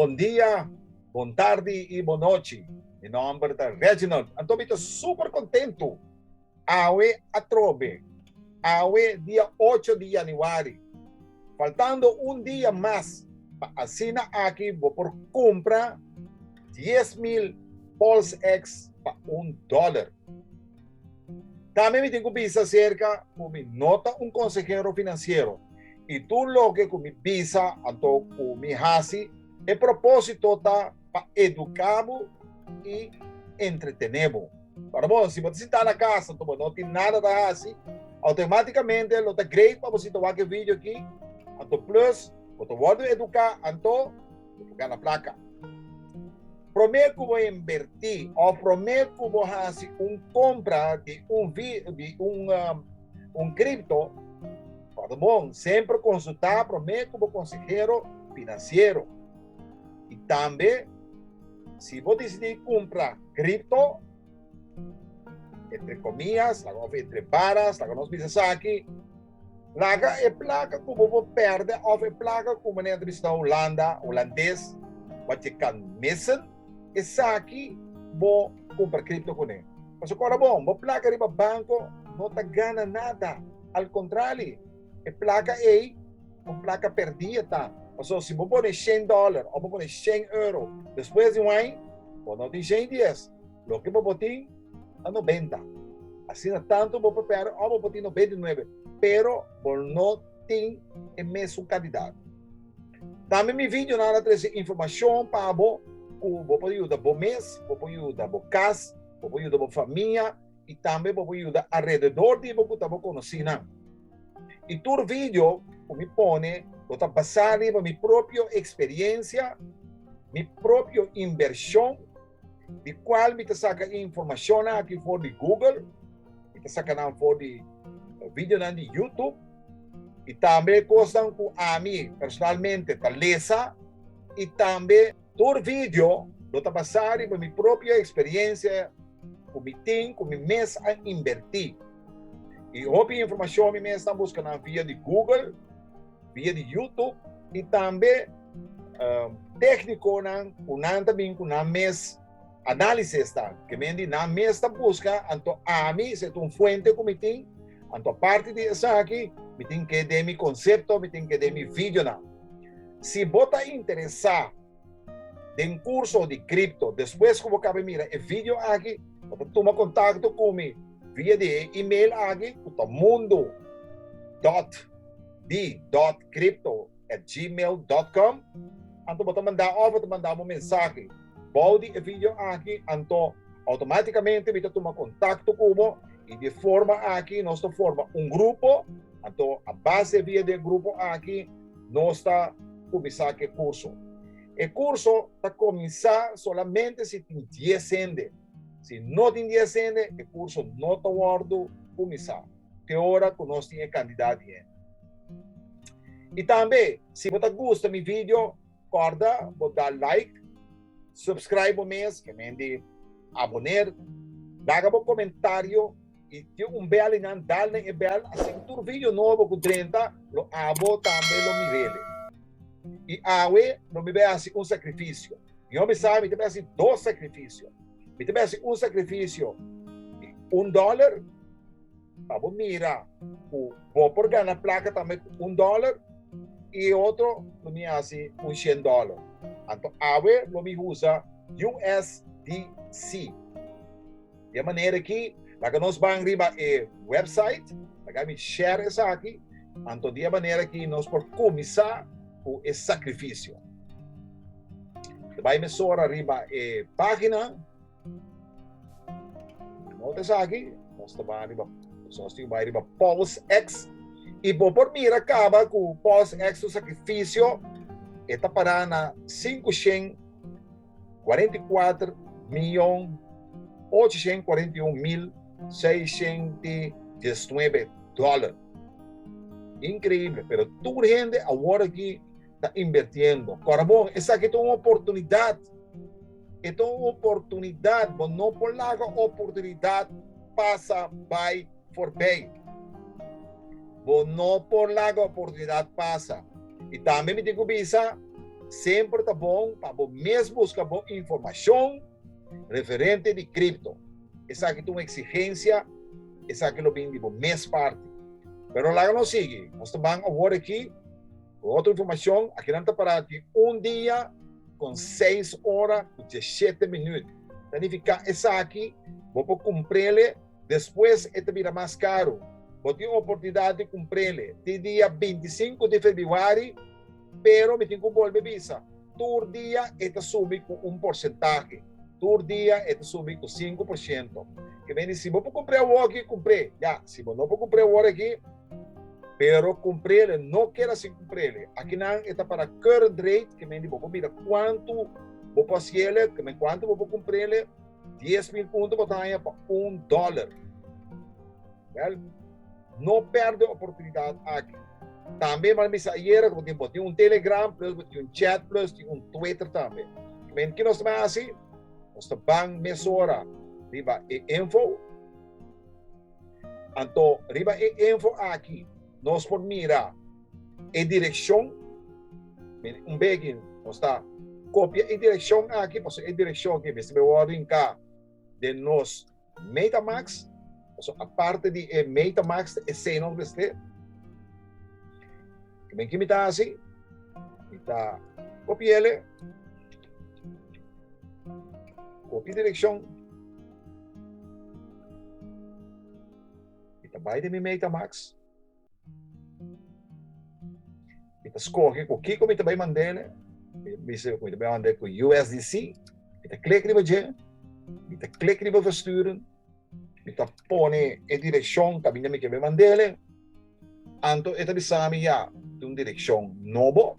bom dia, boa tarde e boa noite. Meu nome é Reginald. Então, estou super contente. Awe atrobe. Awe dia 8 de janeiro. Faltando um dia mais para assinar aqui, vou por comprar 10,000 PulseX para $1. Também me tenho que pensar cerca, como nota um consejero financeiro. E tudo lo que me visa, então, me hasi, é propósito tá para educar-mo e entretener-mo. Para bom, se você está na casa, então não tem nada da assim, automaticamente, lo tá great para você tomar aquele vídeo aqui, então, plus, você pode educar, então, ficar na placa. Prometo que vou invertir, ou prometo que vou fazer compra de um cripto. Tá bom? Sempre consultar, prometo que vou consejero financeiro. E também, se vou decidir comprar cripto, entre comillas, entre varas, nós vimos aqui, laga é placa que vou perder, ou é placa como na entrevista holandês, wat je kan missen. Essa aqui, vou comprar cripto com ele. Mas agora, bom, vou placa riba banco, não tá gana nada. Ao contrário, a placa é uma placa perdida, tá? Mas se vou pôr $100, ou vou pôr €100, depois de um ano, vou não ter 100 dias. O que vou botar a 90. Assim, tanto vou preparar, ou vou botar 99. Pero, vou não ter a mesma qualidade. Também me vídeo na trazer informação para vou poder ajudar o mês, vou poder ajudar o casa, vou poder ajudar a família e também vou poder ajudar ao redor de você que vou conhecer. E todo vídeo que me põe, eu estou passando a minha própria experiência, minha própria inversão, de qual me saca informação aqui fora de Google, me saca fora de vídeo de YouTube, e também coisas que a mim, personalmente, talvez, e também todo vídeo, eu estou passando a minha própria experiência, com meu mês a invertir. E outra informação me está buscando via de Google, via de YouTube, e também técnico também com na mês análise está, que me diz na mês está busca, então a mim se uma fonte que me tem, então a parte dessa aqui, me tem que dar meu conceito, me tem que dar meu vídeo não. Se você interessar em curso de cripto, depois que eu vou mirar o vídeo aqui, você toma contato comigo via de e-mail aqui, mundo.d.crypto@gmail.com. Então, você mandar uma mensagem. Pode o vídeo aqui, então, automaticamente, você toma contato comigo e de forma aqui, nós formamos grupo. Então, a base via do grupo aqui, nós está começando o curso. O curso está começando somente se tem 10 centes. Se não tem 10 centes, o curso não está guardado começar. Que hora que nós temos candidato. E também, se você gosta do meu vídeo, corda, vou dar like, subscribe o mês, que me de abonar, dá um comentário e tem belo em andar, e belo, assim, todo vídeo novo com 30, lo abo também lo me vele. E awe, não me vê assim sacrifício. E eu me sabe, me vê assim 2 sacrifícios. Me vê assim sacrifício de $1, vamos mirar, vou por ganhar placa também $1, e outro, não me assim $100. Então, awe, não me usa USDC. De maneira que, lá que nós vamos arriba website, lá me share isso aqui, então de maneira que nós por começar o sacrifício. Vai me sora arriba página, nota aqui, nós estamos arriba PulseX, e por mira acaba com o PulseX o sacrifício, está para na 544.841.619 incrível, pero toda gente agora aqui está invirtiendo. Agora, bom, essa aqui é uma oportunidade. É uma oportunidade, mas não por lá a oportunidade passa, vai, for bem. Mas não por lá a oportunidade passa. E também me digo, bisa, sempre tá bom para mesmo buscar boa informação referente de cripto. Essa aqui tem uma exigência, essa aqui lo vem de mês parte. Pero lá não sigue. Nós vamos agora aqui, outra informação, aqui não está para ti, dia com 6 horas e 17 minutos. Significa essa aqui, vou comprar-lhe, depois ele vira mais caro. Vou ter a oportunidade de comprar-lhe de dia 25 de fevereiro, pero me tenho que volver visa. Todo dia ele sube com um porcentagem. Todo dia ele sube com 5%. Que vem se vou comprar o aqui, comprei. Já, se vou não vou comprar o aqui, pero comprei, não quero assim comprar. Aqui não está para current rate, que vem de vou mira quanto vou passar, que vem quanto vou comprar, 10.000 pontos vou dar para $1. Well, não perde a oportunidade aqui. Também para mensageira, tem um Telegram, plus tem um chat, plus tem um Twitter também. Que vem que nós estamos assim, nós estamos mesora, riba e info. Então, riba e info aqui, nós podemos mirar a direção, um beguinho, nós está copia a direção aqui, porque a direção aqui, se eu ordem cá, de nós Metamask, a parte de Metamask é sem nome deste. Que bem que me está assim, me está copia ele, copia a direção, me está vai de minha Metamask, me está escolhe o que me está vai mandar, me está vai mandar com USDC, me está clique no botão, me está clique no versturen, me está põe a direção que me vai mandar, então esta bisa mi ya uma direção nova,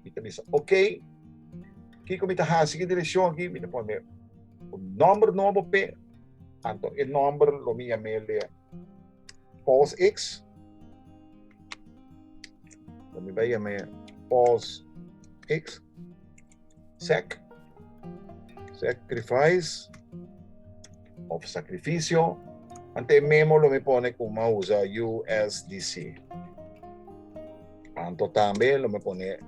me está bisa ok, que como está a direção aqui, me está põe o número novo p, então o número lo me chama de PulseX, me vai chamar PulseX, sacrifice of sacrifisio, ante mesmo lo me pone como usa USDC. Anto também lo me pone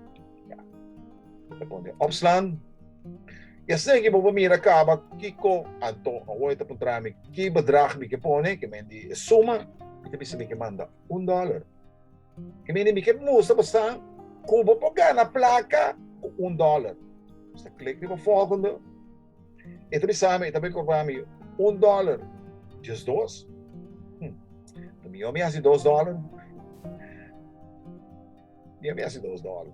opslan. E assim que vou mira acaba kiko anto oito para mim que bedrag me que pone que me di suma que me que manda $1. Que me que mostra basta como pagar na placa $1. Você clica no volgende. Ito sabe também cobrar me $1. Just dois. Também me hace $2. Me hace $2.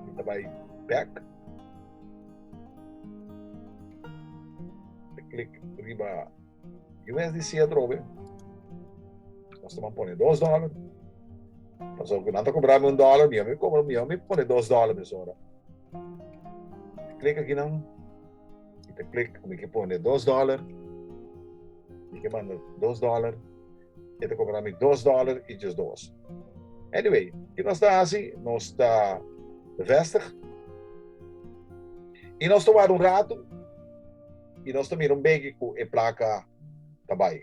Então vai back. Clique riba USDC a trove. Nós vamos pôr $2. Passou que não está cobrando $1, me põe $2 nessa hora. Clica aqui não. E clica, me que põe $2. Me que manda $2. E te cobrar $2 e just $2. Anyway, que nós está assim, nós está bevestigd. E nós tomamos rato. E nós tomamos bem com a placa também.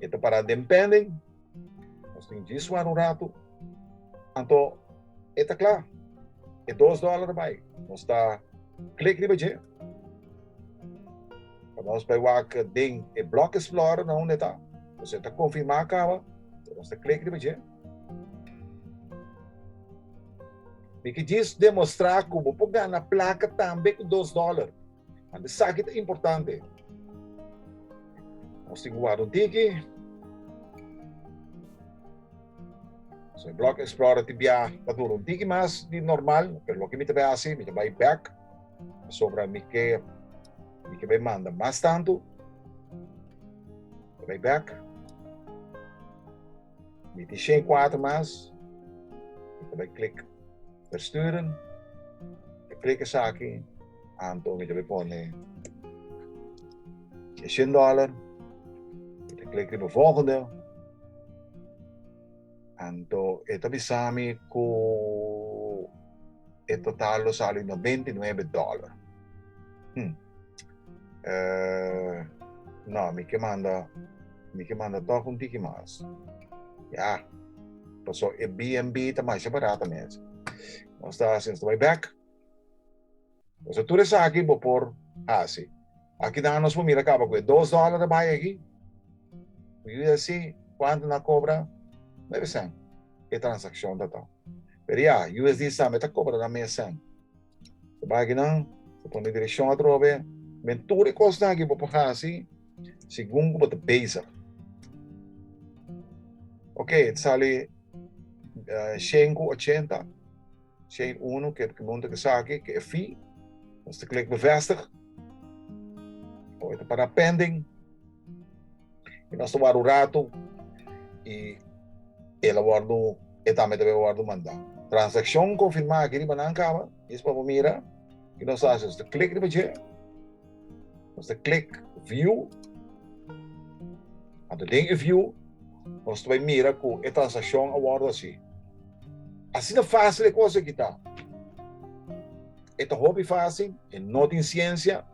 Então, para dependem, nós temos isso rato. Então, está claro. É $2 também. Nós está clique no botão. Nós pegamos o Block Explorer, não onde está. Você está confirmar acaba. Nós está clique no botão. E que diz demonstrar como pegar na placa também com $2. Mas isso aqui é importante. Nós temos que um ticket. So, Block Explorer tibia para um ticket mais de normal, pero lo que me te vai assim, me te vai back. Sobra me que vai manda mais tanto. Vai back. Me te 4 mais. Me te vai clique versturen. Clique essa aqui. Anto me te vai pôr $10. Me clique no volgende. Anto ito bisami ko total sali $99. No, mi que manda todo un tiki más. Ya. Pasó el BNB también se barata mesmo. Nós está assim, vai back. Você tudo isso aqui, vou por assim. Aqui dá nos mira acaba com $2 vai aqui. E assim, quanto na cobra? 900. É transação total. Pero ya, USD está meta cobra na minha cent. Você vai aqui não, você põe a direção a trove. Mentura costa aqui, vou por assim. Segundo, vou te base. Ok, sale 180. 101, que é que monta que saque, que é fee. Você clica bevestig. Ou para pending. E nós tomamos o rato. E ela guarda, e também deve guardar mandar. Transação confirmada aqui, na cama. Isso para mira. E nós fazemos, você clica no budget. Você clica view. Quando tem view, nós vai mira com a transação a guarda assim. Assim é fácil a coisa que está. É hobby fácil, é não tem ciência.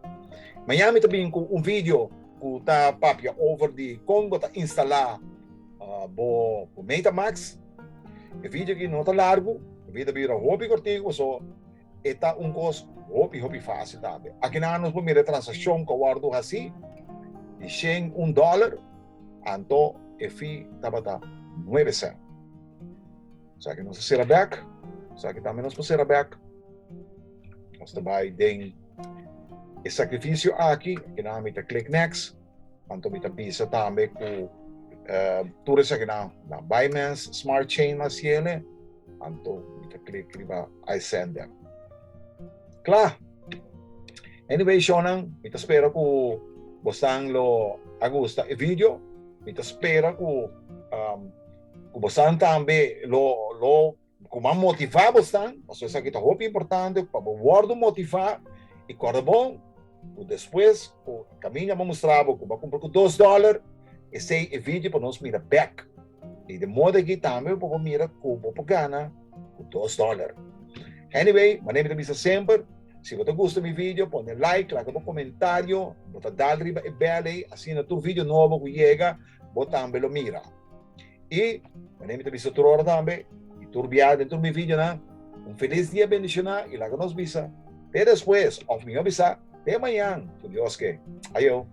Amanhã me também com vídeo que está papia over de como está instalar o Metamask. O vídeo que não está largo, o vídeo vira hobby curtinho, só está coisa hobby fácil também. Aqui nós vamos ver a transação que eu guardo assim, de $100, então o fee está 9 cents. Só que nós será back, só que também nós será back. Nós também tem o sacrifisio aqui, que nós vamos click next, então vamos pisa também com tudo isso aqui na Binance Smart Chain na CL, então vamos click riba I send them. Claro. Anyway, Shonan, eu espero que vocês lo gusta o vídeo. Eu espero que vocês também lo como motivar vocês. Isso aqui é muito importante para o motivar e corre bom. E depois, o caminho vamos mostrar como comprar com $2. Esse é o vídeo para nós mirar back. E de modo que também para mirar como para ganhar com $2. Anyway, maneira de vista sempre. Se você gosta do meu vídeo, põe like, like no comentário, bota dar riba e belle, assim no vídeo novo que chega, bota também lo mira. E, maneira de vista outra também, e turbiar dentro do meu vídeo, né? Feliz dia bendicionar e lá que nos visa. Até depois, of me avisa, até amanhã, com Deus que. Ayo.